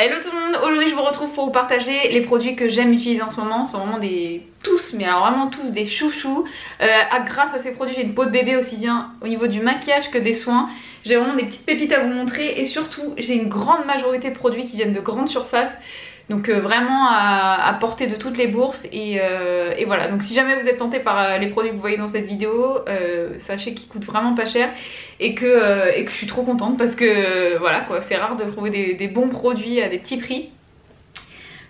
Hello tout le monde, aujourd'hui je vous retrouve pour vous partager les produits que j'aime utiliser en ce moment. Ce sont vraiment tous, mais alors vraiment tous des chouchous. Grâce à ces produits j'ai une peau de bébé aussi bien au niveau du maquillage que des soins. J'ai vraiment des petites pépites à vous montrer et surtout j'ai une grande majorité de produits qui viennent de grandes surfaces. Donc vraiment à portée de toutes les bourses et voilà. Donc si jamais vous êtes tenté par les produits que vous voyez dans cette vidéo, sachez qu'ils coûtent vraiment pas cher et que je suis trop contente parce que voilà quoi, c'est rare de trouver des bons produits à des petits prix.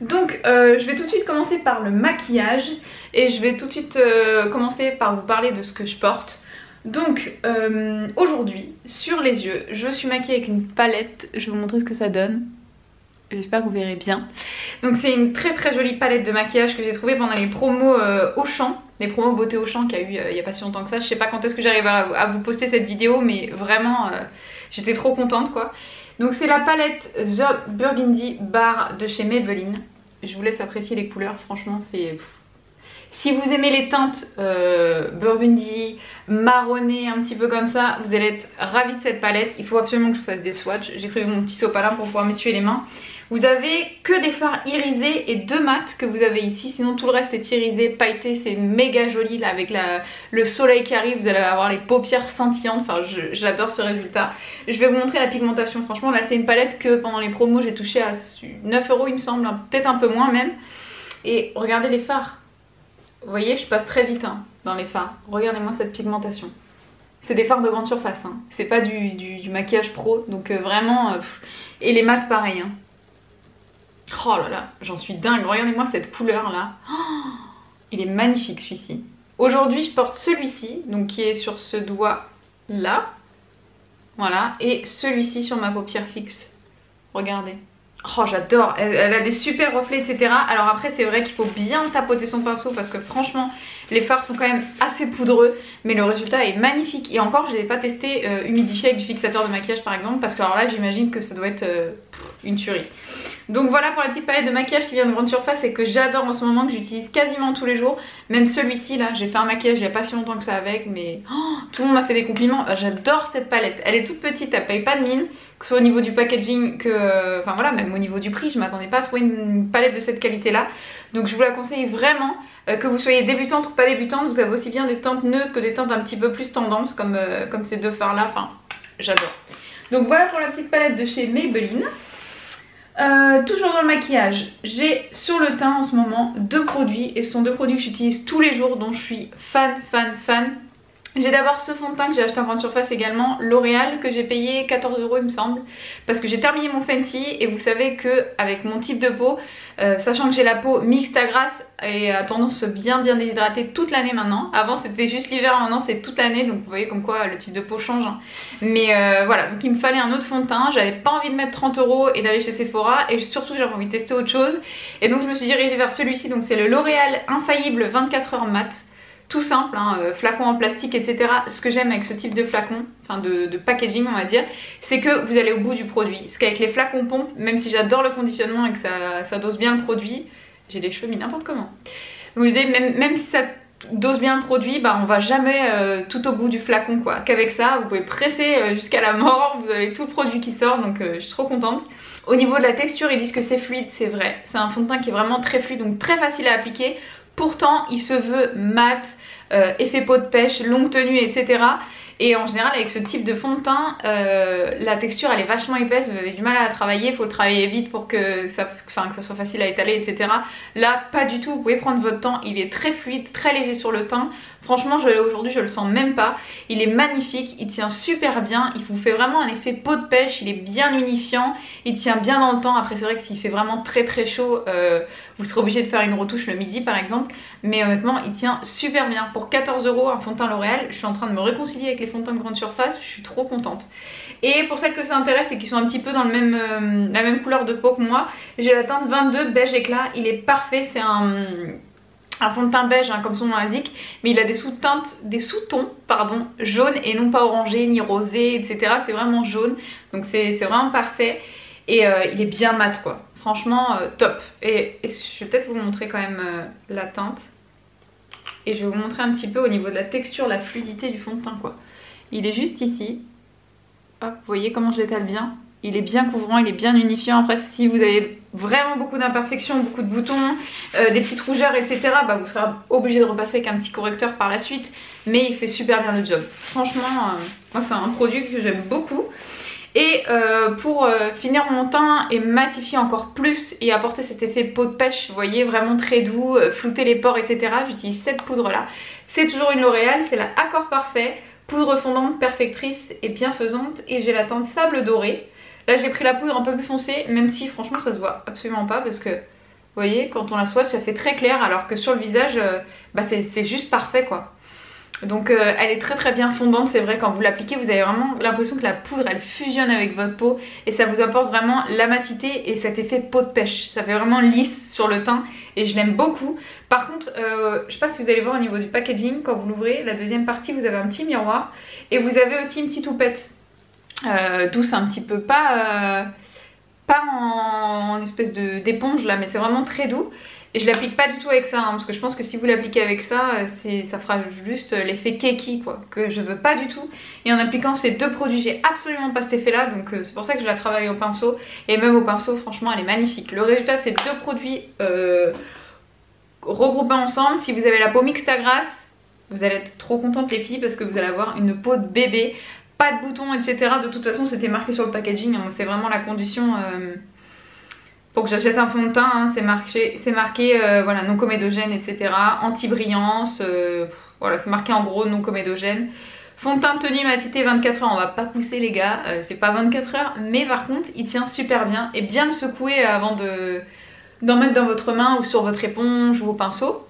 Donc je vais tout de suite commencer par le maquillage et je vais tout de suite commencer par vous parler de ce que je porte. Donc aujourd'hui sur les yeux je suis maquillée avec une palette, je vais vous montrer ce que ça donne. J'espère que vous verrez bien. Donc c'est une très jolie palette de maquillage que j'ai trouvée pendant les promos Auchan. Les promos beauté Auchan qu'il y a eu il n'y a pas si longtemps que ça. Je sais pas quand est-ce que j'arrive à vous poster cette vidéo, mais vraiment j'étais trop contente quoi. Donc c'est la palette The Burgundy Bar de chez Maybelline. Je vous laisse apprécier les couleurs, franchement c'est... Si vous aimez les teintes burgundy, marronnées, un petit peu comme ça, vous allez être ravis de cette palette. Il faut absolument que je vous fasse des swatchs. J'ai pris mon petit sopalin pour pouvoir m'essuyer les mains. Vous avez que des fards irisés et 2 mats que vous avez ici. Sinon tout le reste est irisé, pailleté. C'est méga joli là avec le soleil qui arrive. Vous allez avoir les paupières scintillantes. Enfin j'adore ce résultat. Je vais vous montrer la pigmentation. Franchement là c'est une palette que pendant les promos j'ai touché à 9 € il me semble. Peut-être un peu moins même. Et regardez les fards. Vous voyez, je passe très vite hein, dans les fards. Regardez-moi cette pigmentation. C'est des fards de grande surface. Hein. C'est pas du maquillage pro. Donc vraiment... Et les mats pareil. Hein. Oh là là, j'en suis dingue. Regardez-moi cette couleur là. Oh, il est magnifique celui-ci. Aujourd'hui, je porte celui-ci. Donc qui est sur ce doigt là. Voilà. Et celui-ci sur ma paupière fixe. Regardez. Oh j'adore, elle a des super reflets etc. Alors après c'est vrai qu'il faut bien tapoter son pinceau parce que franchement les fards sont quand même assez poudreux. Mais le résultat est magnifique. Et encore je n'ai pas testé humidifié avec du fixateur de maquillage par exemple. Parce que alors là j'imagine que ça doit être une tuerie. Donc voilà pour la petite palette de maquillage qui vient de grande surface et que j'adore en ce moment, que j'utilise quasiment tous les jours. Même celui-ci là, j'ai fait un maquillage il n'y a pas si longtemps que ça avec, mais tout le monde m'a fait des compliments. J'adore cette palette, elle est toute petite, elle paye pas de mine, que ce soit au niveau du packaging que... Enfin voilà, même au niveau du prix, je m'attendais pas à trouver une palette de cette qualité là. Donc je vous la conseille vraiment, que vous soyez débutante ou pas débutante, vous avez aussi bien des teintes neutres que des teintes un petit peu plus tendance comme ces deux fards là, enfin j'adore. Donc voilà pour la petite palette de chez Maybelline. Toujours dans le maquillage, j'ai sur le teint en ce moment 2 produits et ce sont 2 produits que j'utilise tous les jours dont je suis fan. J'ai d'abord ce fond de teint que j'ai acheté en grande surface également, L'Oréal, que j'ai payé 14 € il me semble, parce que j'ai terminé mon Fenty et vous savez que avec mon type de peau, sachant que j'ai la peau mixte à grasse et a tendance bien déshydrater toute l'année maintenant. Avant c'était juste l'hiver, maintenant c'est toute l'année, donc vous voyez comme quoi le type de peau change. Hein. Mais voilà, donc il me fallait un autre fond de teint, j'avais pas envie de mettre 30 € et d'aller chez Sephora et surtout j'avais envie de tester autre chose. Et donc je me suis dirigée vers celui-ci, donc c'est le L'Oréal Infaillible 24 heures mat. Tout simple, hein, flacon en plastique, etc. Ce que j'aime avec ce type de flacon, enfin de packaging on va dire, c'est que vous allez au bout du produit. Parce qu'avec les flacons pompe, même si j'adore le conditionnement et que ça dose bien le produit, j'ai les cheveux mis n'importe comment. Vous voyez, même si ça dose bien le produit, bah on va jamais tout au bout du flacon quoi. Qu'avec ça, vous pouvez presser jusqu'à la mort, vous avez tout le produit qui sort, donc je suis trop contente. Au niveau de la texture, ils disent que c'est fluide, c'est vrai. C'est un fond de teint qui est vraiment très fluide, donc très facile à appliquer. Pourtant, il se veut mat, effet peau de pêche, longue tenue, etc. Et en général, avec ce type de fond de teint, la texture elle est vachement épaisse, vous avez du mal à la travailler, il faut le travailler vite pour que ça soit facile à étaler, etc. Là, pas du tout, vous pouvez prendre votre temps, il est très fluide, très léger sur le teint. Franchement, aujourd'hui, je le sens même pas. Il est magnifique, il tient super bien, il vous fait vraiment un effet peau de pêche, il est bien unifiant, il tient bien dans le temps. Après, c'est vrai que s'il fait vraiment très chaud, vous serez obligé de faire une retouche le midi par exemple. Mais honnêtement, il tient super bien. Pour 14 € un fond de teint L'Oréal, je suis en train de me réconcilier avec les fonds de teint de grande surface, je suis trop contente. Et pour celles que ça intéresse et qui sont un petit peu dans la même couleur de peau que moi, j'ai la teinte 22 beige éclat, il est parfait, c'est un fond de teint beige hein, comme son nom l'indique, mais il a des sous-tons pardon, jaunes et non pas orangés ni rosés, etc. C'est vraiment jaune, donc c'est vraiment parfait et il est bien mat quoi. Franchement top. Et je vais peut-être vous montrer quand même la teinte et je vais vous montrer un petit peu au niveau de la texture, la fluidité du fond de teint quoi. Il est juste ici. Hop, vous voyez comment je l'étale bien. il est bien couvrant, il est bien unifiant. Après si vous avez vraiment beaucoup d'imperfections, beaucoup de boutons, des petites rougeurs etc, bah, vous serez obligé de repasser avec un petit correcteur par la suite, mais il fait super bien le job. Franchement moi c'est un produit que j'aime beaucoup. Et pour finir mon teint et matifier encore plus et apporter cet effet peau de pêche, vous voyez, vraiment très doux, flouter les pores etc, j'utilise cette poudre là. C'est toujours une L'Oréal, c'est la Accord Parfait, poudre fondante, perfectrice et bienfaisante, et j'ai la teinte sable doré. Là j'ai pris la poudre un peu plus foncée, même si franchement ça se voit absolument pas parce que, vous voyez, quand on la swatch ça fait très clair, alors que sur le visage bah, c'est juste parfait quoi. Donc elle est très très bien fondante, c'est vrai, quand vous l'appliquez vous avez vraiment l'impression que la poudre elle fusionne avec votre peau et ça vous apporte vraiment la matité et cet effet peau de pêche. Ça fait vraiment lisse sur le teint et je l'aime beaucoup. Par contre je sais pas si vous allez voir au niveau du packaging, quand vous l'ouvrez, la deuxième partie vous avez un petit miroir et vous avez aussi une petite houppette douce un petit peu, pas en espèce d'éponge là, mais c'est vraiment très doux. Et je l'applique pas du tout avec ça, hein, parce que je pense que si vous l'appliquez avec ça, ça fera juste l'effet keki quoi, que je veux pas du tout. Et en appliquant ces deux produits, j'ai absolument pas cet effet là, donc c'est pour ça que je la travaille au pinceau. Et même au pinceau, franchement, elle est magnifique. Le résultat, c'est deux produits regroupés ensemble. Si vous avez la peau mixta grasse, vous allez être trop contente les filles, parce que vous allez avoir une peau de bébé, pas de boutons, etc. De toute façon, c'était marqué sur le packaging, hein, c'est vraiment la condition... pour que j'achète un fond de teint, hein, c'est marqué voilà, non comédogène, etc. Anti-brillance, voilà, c'est marqué en gros non comédogène. Fond de teint tenue matité 24 heures, on va pas pousser les gars, c'est pas 24 heures, mais par contre il tient super bien. Et bien le secouer avant d'en mettre dans votre main ou sur votre éponge ou au pinceau,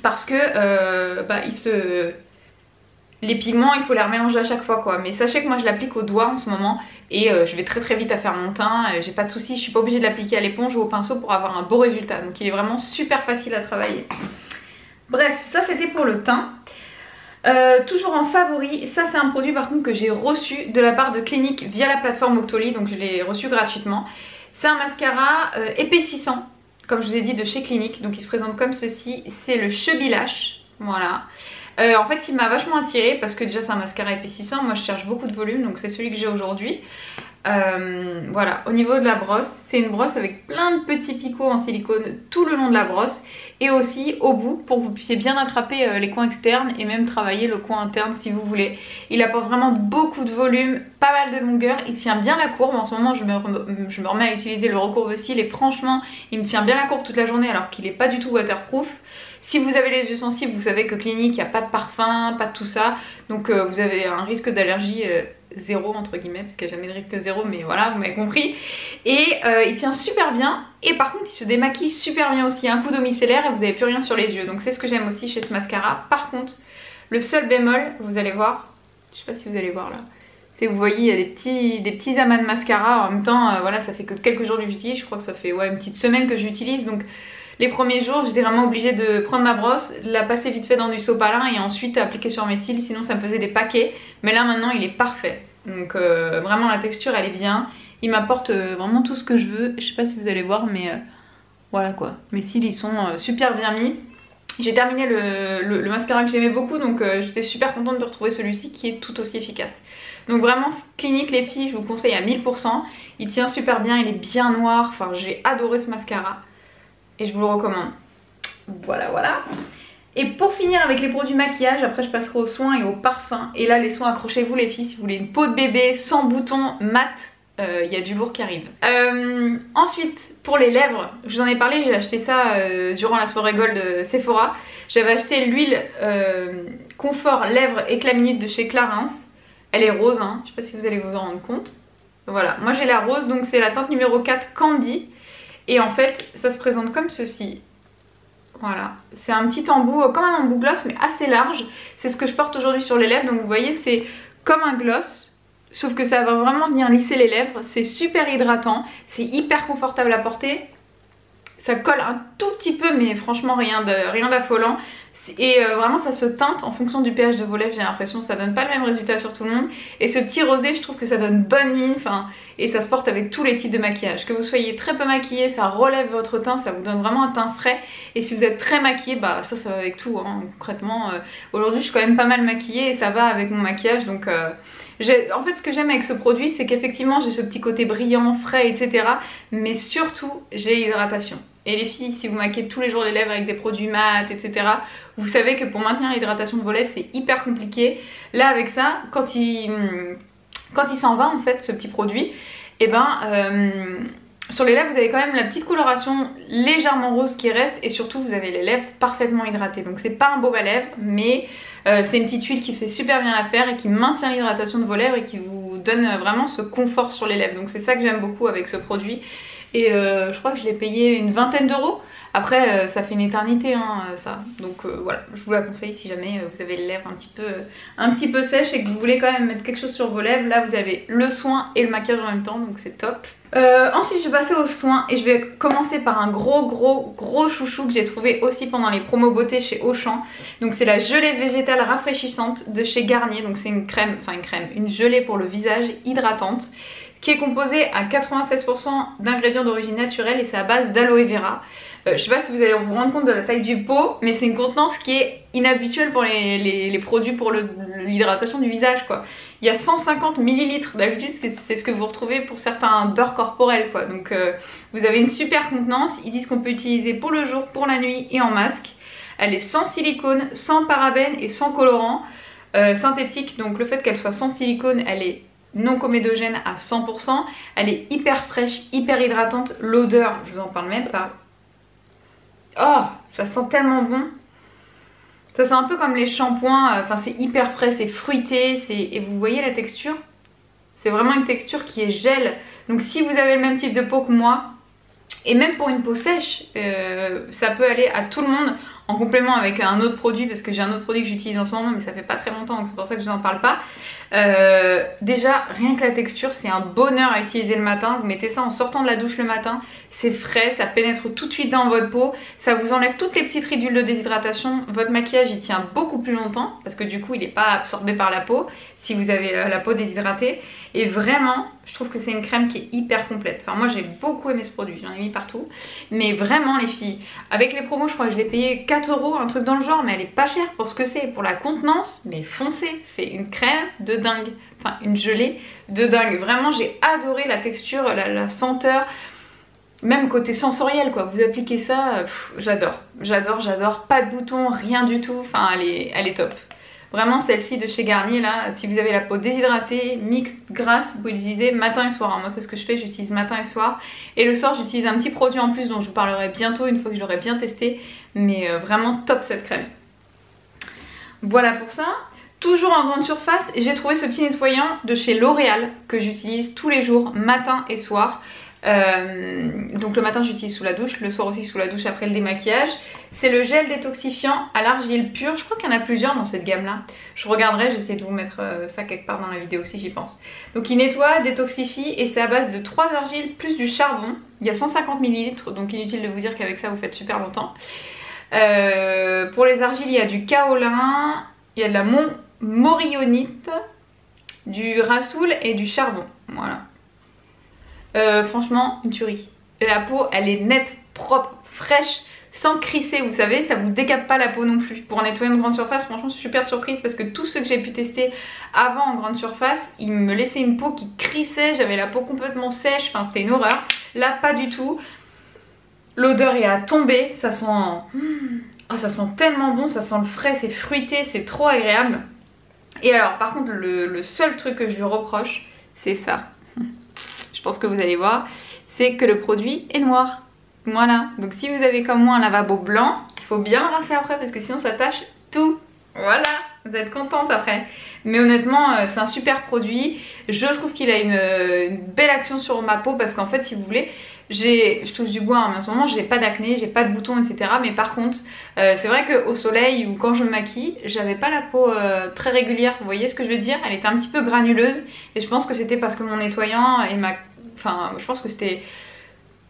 parce que bah, les pigments il faut les remélanger à chaque fois quoi. Mais sachez que moi je l'applique au doigt en ce moment et je vais très vite à faire mon teint, j'ai pas de soucis, je suis pas obligée de l'appliquer à l'éponge ou au pinceau pour avoir un beau résultat. Donc il est vraiment super facile à travailler. Bref, ça c'était pour le teint. Toujours en favori, ça c'est un produit par contre que j'ai reçu de la part de Clinique via la plateforme Octoly, donc je l'ai reçu gratuitement. C'est un mascara épaississant, comme je vous ai dit, de chez Clinique, donc il se présente comme ceci, c'est le Chubby Lash, voilà. En fait il m'a vachement attirée parce que déjà c'est un mascara épaississant, moi je cherche beaucoup de volume, donc c'est celui que j'ai aujourd'hui. Voilà, au niveau de la brosse, c'est une brosse avec plein de petits picots en silicone tout le long de la brosse et aussi au bout pour que vous puissiez bien attraper les coins externes et même travailler le coin interne si vous voulez. Il apporte vraiment beaucoup de volume, pas mal de longueur, il tient bien la courbe. En ce moment je me remets à utiliser le recourbe-cils et franchement il me tient bien la courbe toute la journée alors qu'il n'est pas du tout waterproof. Si vous avez les yeux sensibles, vous savez que Clinique, il n'y a pas de parfum, pas de tout ça, donc vous avez un risque d'allergie zéro entre guillemets, parce qu'il n'y a jamais de risque zéro, mais voilà, vous m'avez compris. Et il tient super bien, et par contre il se démaquille super bien aussi, un coup d'eau micellaire et vous n'avez plus rien sur les yeux, donc c'est ce que j'aime aussi chez ce mascara. Par contre, le seul bémol, vous allez voir, je sais pas si vous allez voir là, c'est que vous voyez il y a des petits amas de mascara, en même temps voilà, ça fait que quelques jours que j'utilise, je crois que ça fait ouais, une petite semaine que j'utilise, donc les premiers jours j'étais vraiment obligée de prendre ma brosse, la passer vite fait dans du sopalin et ensuite appliquer sur mes cils, sinon ça me faisait des paquets. Mais là maintenant il est parfait, donc vraiment la texture elle est bien, il m'apporte vraiment tout ce que je veux. Je sais pas si vous allez voir mais voilà quoi, mes cils ils sont super bien mis. J'ai terminé le mascara que j'aimais beaucoup, donc j'étais super contente de retrouver celui-ci qui est tout aussi efficace. Donc vraiment Clinique les filles, je vous conseille à 1000%, il tient super bien, il est bien noir, enfin j'ai adoré ce mascara. Et je vous le recommande. Voilà, voilà. Et pour finir avec les produits maquillage, après je passerai aux soins et aux parfums. Et là les soins, accrochez-vous les filles, si vous voulez une peau de bébé sans boutons, mat, il y a du lourd qui arrive. Ensuite, pour les lèvres, je vous en ai parlé, j'ai acheté ça durant la soirée gold Sephora. J'avais acheté l'huile confort lèvres éclat minute de chez Clarins. Elle est rose, hein. Je sais pas si vous allez vous en rendre compte. Voilà, moi j'ai la rose, donc c'est la teinte numéro 4 Candy. Et en fait ça se présente comme ceci. Voilà, c'est un petit embout, comme un embout gloss mais assez large. C'est ce que je porte aujourd'hui sur les lèvres, donc vous voyez c'est comme un gloss, sauf que ça va vraiment venir lisser les lèvres. C'est super hydratant, c'est hyper confortable à porter. Ça colle un tout petit peu mais franchement rien d'affolant. Et vraiment ça se teinte en fonction du pH de vos lèvres, j'ai l'impression, ça donne pas le même résultat sur tout le monde. Et ce petit rosé je trouve que ça donne bonne mine, et ça se porte avec tous les types de maquillage. Que vous soyez très peu maquillé, ça relève votre teint, ça vous donne vraiment un teint frais. Et si vous êtes très maquillé, bah ça va avec tout hein, concrètement. Aujourd'hui je suis quand même pas mal maquillée et ça va avec mon maquillage, donc En fait ce que j'aime avec ce produit c'est qu'effectivement j'ai ce petit côté brillant, frais, etc. Mais surtout j'ai l'hydratation. Et les filles, si vous maquillez tous les jours les lèvres avec des produits mat, etc., vous savez que pour maintenir l'hydratation de vos lèvres c'est hyper compliqué. Là avec ça, quand il s'en va en fait ce petit produit, et sur les lèvres vous avez quand même la petite coloration légèrement rose qui reste, et surtout vous avez les lèvres parfaitement hydratées. Donc c'est pas un baume à lèvres, mais c'est une petite huile qui fait super bien l'affaire et qui maintient l'hydratation de vos lèvres et qui vous donne vraiment ce confort sur les lèvres. Donc c'est ça que j'aime beaucoup avec ce produit. Et je crois que je l'ai payé une vingtaine d'euros. Après ça fait une éternité hein, ça. Donc voilà, je vous la conseille si jamais vous avez les lèvres un petit peu sèches et que vous voulez quand même mettre quelque chose sur vos lèvres. Là vous avez le soin et le maquillage en même temps, donc c'est top. Ensuite je vais passer aux soins et je vais commencer par un gros chouchou que j'ai trouvé aussi pendant les promos beauté chez Auchan. Donc c'est la gelée végétale rafraîchissante de chez Garnier. Donc c'est une gelée pour le visage hydratante qui est composée à 96% d'ingrédients d'origine naturelle et c'est à base d'aloe vera. Je sais pas si vous allez vous rendre compte de la taille du pot, mais c'est une contenance qui est inhabituelle pour les produits pour l'hydratation du visage quoi. Il y a 150 ml, d'habitude c'est ce que vous retrouvez pour certains beurres corporels quoi. Donc vous avez une super contenance, ils disent qu'on peut utiliser pour le jour, pour la nuit et en masque. Elle est sans silicone, sans parabènes et sans colorant synthétique, donc le fait qu'elle soit sans silicone, elle est non comédogène à 100%, elle est hyper fraîche, hyper hydratante, l'odeur, je vous en parle même pas. Oh, ça sent tellement bon. Ça sent un peu comme les shampoings, enfin c'est hyper frais, c'est fruité, et vous voyez la texture? C'est vraiment une texture qui est gel. Donc si vous avez le même type de peau que moi, et même pour une peau sèche, ça peut aller à tout le monde en complément avec un autre produit, parce que j'ai un autre produit que j'utilise en ce moment mais ça fait pas très longtemps donc c'est pour ça que je vous en parle pas. Déjà rien que la texture c'est un bonheur à utiliser le matin. Vous mettez ça en sortant de la douche le matin, c'est frais, ça pénètre tout de suite dans votre peau, ça vous enlève toutes les petites ridules de déshydratation. Votre maquillage il tient beaucoup plus longtemps parce que du coup il n'est pas absorbé par la peau si vous avez la peau déshydratée. Et vraiment je trouve que c'est une crème qui est hyper complète. Enfin moi j'ai beaucoup aimé ce produit, j'en ai mis partout. Mais vraiment les filles, avec les promos je crois que je l'ai payé 4 euros, un truc dans le genre, mais elle est pas chère pour ce que c'est. Pour la contenance, mais foncez, c'est une crème de dingue. Enfin une gelée de dingue. Vraiment j'ai adoré la texture, la senteur. Même côté sensoriel quoi, vous appliquez ça, j'adore, pas de boutons, rien du tout, enfin elle est top. Vraiment celle-ci de chez Garnier là, si vous avez la peau déshydratée, mixte, grasse, vous pouvez l'utiliser matin et soir. Moi c'est ce que je fais, j'utilise matin et soir. Et le soir j'utilise un petit produit en plus dont je vous parlerai bientôt une fois que je l'aurai bien testé. Mais vraiment top cette crème. Voilà pour ça. Toujours en grande surface, j'ai trouvé ce petit nettoyant de chez L'Oréal que j'utilise tous les jours, matin et soir. Donc le matin j'utilise sous la douche, le soir aussi sous la douche après le démaquillage. C'est le gel détoxifiant à l'argile pure. Je crois qu'il y en a plusieurs dans cette gamme là. Je regarderai, j'essaie de vous mettre ça quelque part dans la vidéo si j'y pense. Donc il nettoie, détoxifie et c'est à base de 3 argiles plus du charbon. Il y a 150 ml, donc inutile de vous dire qu'avec ça vous faites super longtemps. Pour les argiles il y a du kaolin, il y a de la morillonite, du rassoul et du charbon. Voilà. Franchement une tuerie. La peau elle est nette, propre, fraîche, sans crisser, vous savez, ça vous décape pas la peau non plus. Pour nettoyer une grande surface, franchement je suis super surprise parce que tous ceux que j'ai pu tester avant en grande surface, ils me laissaient une peau qui crissait, j'avais la peau complètement sèche, enfin c'était une horreur. Là pas du tout. L'odeur est à tomber, ça sent... Oh, ça sent tellement bon, ça sent le frais, c'est fruité, c'est trop agréable. Et alors par contre le seul truc que je lui reproche, c'est ça. Je pense que vous allez voir, c'est que le produit est noir. Voilà, donc si vous avez comme moi un lavabo blanc, il faut bien le rincer après parce que sinon ça tâche tout. Voilà, vous êtes contente après. Mais honnêtement c'est un super produit. Je trouve qu'il a une belle action sur ma peau parce qu'en fait si vous voulez, je touche du bois hein, mais en ce moment j'ai pas d'acné, j'ai pas de boutons etc. Mais par contre c'est vrai qu'au soleil ou quand je me maquille, j'avais pas la peau très régulière. Vous voyez ce que je veux dire? Elle était un petit peu granuleuse et je pense que c'était parce que mon nettoyant et Enfin je pense que c'était...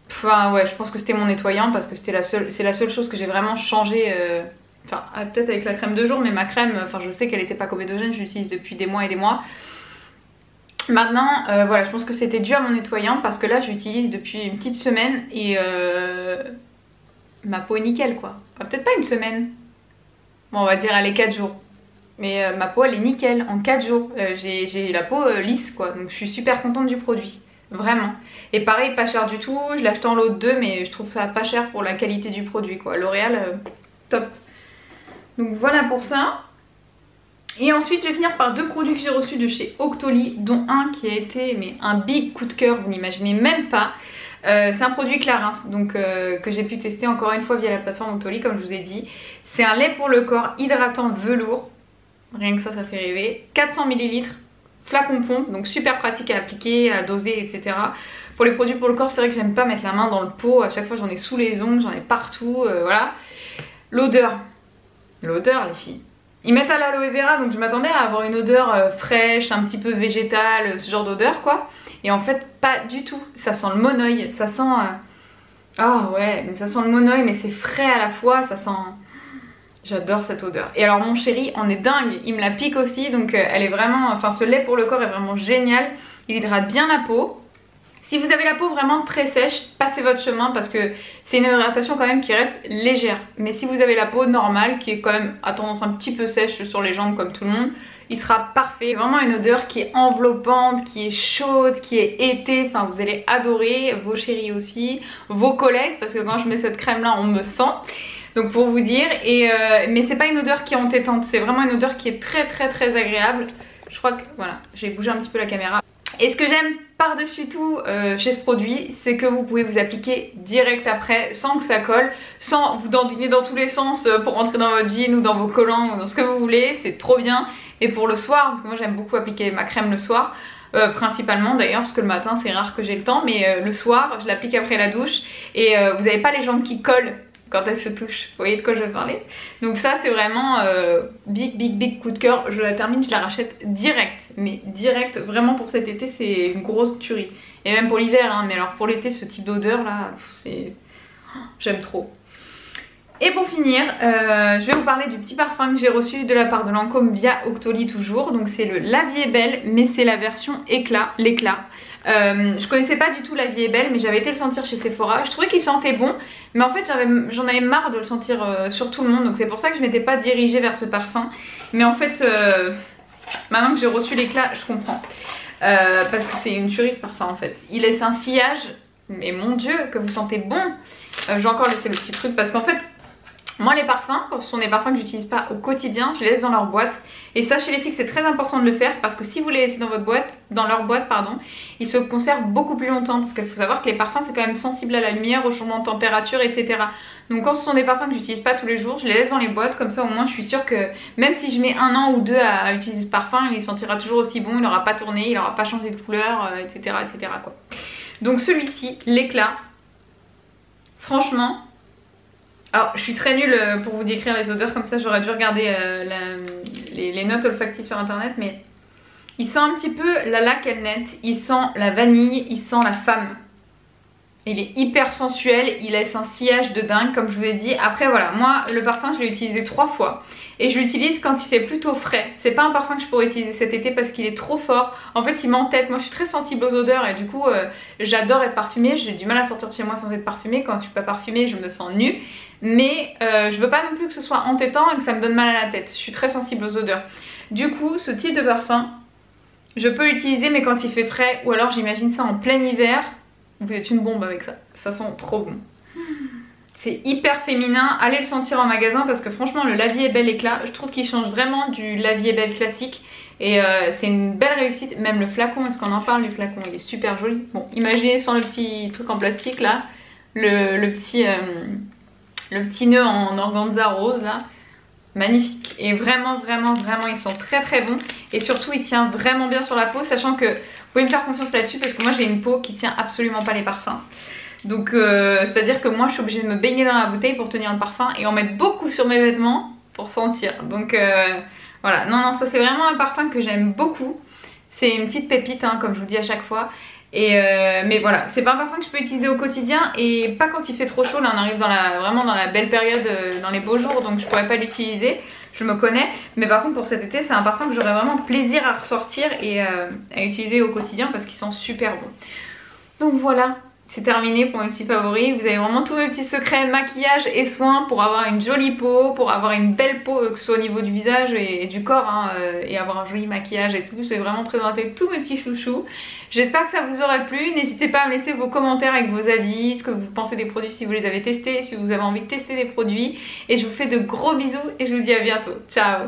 Enfin ouais, je pense que c'était mon nettoyant parce que c'est la seule chose que j'ai vraiment changé. Enfin peut-être avec la crème de jour, mais ma crème, enfin je sais qu'elle n'était pas comédogène, je l'utilise depuis des mois et des mois. Maintenant voilà, je pense que c'était dû à mon nettoyant parce que là j'utilise depuis une petite semaine et ma peau est nickel quoi. Enfin, peut-être pas une semaine, bon on va dire allez 4 jours. Mais ma peau elle est nickel en 4 jours. J'ai la peau lisse quoi, donc je suis super contente du produit. Vraiment. Et pareil, pas cher du tout, je l'ai acheté en lot de 2 mais je trouve ça pas cher pour la qualité du produit quoi. L'Oréal, top. Donc voilà pour ça. Et ensuite je vais finir par 2 produits que j'ai reçus de chez Octoly, dont un qui a été mais un big coup de cœur, vous n'imaginez même pas. C'est un produit Clarins donc, que j'ai pu tester encore une fois via la plateforme Octoly comme je vous ai dit. C'est un lait pour le corps hydratant velours, rien que ça fait rêver, 400 ml, flacon pompe, donc super pratique à appliquer, à doser etc. Pour les produits pour le corps c'est vrai que j'aime pas mettre la main dans le pot, à chaque fois j'en ai sous les ongles, j'en ai partout, voilà. L'odeur les filles. Ils mettent à l'aloe vera donc je m'attendais à avoir une odeur fraîche, un petit peu végétale, ce genre d'odeur quoi. Et en fait pas du tout, ça sent le monoeil, ça sent... Ah ouais, mais ça sent le monoeil mais c'est frais à la fois, ça sent... J'adore cette odeur. Et alors mon chéri en est dingue, il me la pique aussi donc elle est vraiment... Enfin ce lait pour le corps est vraiment génial, il hydrate bien la peau. Si vous avez la peau vraiment très sèche, passez votre chemin parce que c'est une hydratation quand même qui reste légère. Mais si vous avez la peau normale qui est quand même à tendance un petit peu sèche sur les jambes comme tout le monde, il sera parfait. C'est vraiment une odeur qui est enveloppante, qui est chaude, qui est été. Enfin vous allez adorer, vos chéris aussi, vos collègues parce que quand je mets cette crème là on me sent. Donc pour vous dire, mais c'est pas une odeur qui est entêtante, c'est vraiment une odeur qui est très agréable. Je crois que voilà, j'ai bougé un petit peu la caméra. Et ce que j'aime par-dessus tout chez ce produit, c'est que vous pouvez vous appliquer direct après sans que ça colle, sans vous dandiner dans tous les sens pour rentrer dans votre jean ou dans vos collants ou dans ce que vous voulez, c'est trop bien. Et pour le soir, parce que moi j'aime beaucoup appliquer ma crème le soir, principalement d'ailleurs parce que le matin c'est rare que j'ai le temps, mais le soir je l'applique après la douche et vous n'avez pas les jambes qui collent quand elle se touche, vous voyez de quoi je veux parler. Donc ça c'est vraiment big coup de cœur, je la termine, je la rachète direct, mais direct, vraiment pour cet été c'est une grosse tuerie. Et même pour l'hiver, hein, mais alors pour l'été ce type d'odeur là, c'est... J'aime trop. Et pour finir, je vais vous parler du petit parfum que j'ai reçu de la part de Lancôme via Octoly toujours. Donc c'est le La Vie est Belle, mais c'est la version éclat, l'éclat. Je connaissais pas du tout La Vie est Belle, mais j'avais été le sentir chez Sephora. Je trouvais qu'il sentait bon, mais en fait j'en avais marre de le sentir sur tout le monde. Donc c'est pour ça que je m'étais pas dirigée vers ce parfum. Mais en fait, maintenant que j'ai reçu l'éclat, je comprends. Parce que c'est une tuerie ce parfum en fait. Il laisse un sillage, mais mon dieu, que vous sentez bon. Je vais encore laisser le petit truc parce qu'en fait... Moi les parfums, quand ce sont des parfums que j'utilise pas au quotidien, je les laisse dans leur boîte. Et ça chez les filles c'est très important de le faire parce que si vous les laissez dans votre boîte, dans leur boîte pardon, ils se conservent beaucoup plus longtemps. Parce qu'il faut savoir que les parfums c'est quand même sensible à la lumière, au changement de température, etc. Donc quand ce sont des parfums que j'utilise pas tous les jours, je les laisse dans les boîtes, comme ça au moins je suis sûre que même si je mets 1 an ou 2 à utiliser ce parfum, il sentira toujours aussi bon, il n'aura pas tourné, il n'aura pas changé de couleur, etc. quoi. Donc celui-ci, l'éclat, franchement... Alors je suis très nulle pour vous décrire les odeurs comme ça, j'aurais dû regarder les notes olfactives sur internet, mais il sent un petit peu la laquette, il sent la vanille, il sent la femme. Il est hyper sensuel, il laisse un sillage de dingue comme je vous ai dit. Après voilà, moi le parfum je l'ai utilisé 3 fois et je l'utilise quand il fait plutôt frais. C'est pas un parfum que je pourrais utiliser cet été parce qu'il est trop fort. En fait il m'entête, moi je suis très sensible aux odeurs et du coup j'adore être parfumée. J'ai du mal à sortir de chez moi sans être parfumée. Quand je suis pas parfumée je me sens nue. Mais je veux pas non plus que ce soit entêtant et que ça me donne mal à la tête. Je suis très sensible aux odeurs. Du coup ce type de parfum je peux l'utiliser mais quand il fait frais ou alors j'imagine ça en plein hiver. Vous êtes une bombe avec ça, ça sent trop bon. C'est hyper féminin, allez le sentir en magasin parce que franchement le La Vie est Belle éclat, je trouve qu'il change vraiment du La Vie est Belle classique. Et c'est une belle réussite, même le flacon, est-ce qu'on en parle du flacon? Il est super joli. Bon, imaginez sans le petit truc en plastique là, le petit nœud en organza rose là. Magnifique. Et vraiment il sent très bon. Et surtout il tient vraiment bien sur la peau, sachant que vous pouvez me faire confiance là-dessus parce que moi j'ai une peau qui tient absolument pas les parfums. Donc c'est à dire que moi je suis obligée de me baigner dans la bouteille pour tenir le parfum et en mettre beaucoup sur mes vêtements pour sentir. Donc voilà, non ça c'est vraiment un parfum que j'aime beaucoup. C'est une petite pépite hein, comme je vous dis à chaque fois. Et mais voilà, c'est pas un parfum que je peux utiliser au quotidien et pas quand il fait trop chaud. Là on arrive vraiment dans la belle période, dans les beaux jours, donc je pourrais pas l'utiliser, je me connais. Mais par contre pour cet été c'est un parfum que j'aurais vraiment plaisir à ressortir et à utiliser au quotidien parce qu'il sent super bon. Donc voilà, c'est terminé pour mes petits favoris. Vous avez vraiment tous mes petits secrets maquillage et soins pour avoir une jolie peau, pour avoir une belle peau, que ce soit au niveau du visage et du corps, hein, et avoir un joli maquillage et tout. J'ai vraiment présenté tous mes petits chouchous. J'espère que ça vous aura plu. N'hésitez pas à me laisser vos commentaires avec vos avis, ce que vous pensez des produits si vous les avez testés, si vous avez envie de tester des produits. Et je vous fais de gros bisous et je vous dis à bientôt. Ciao!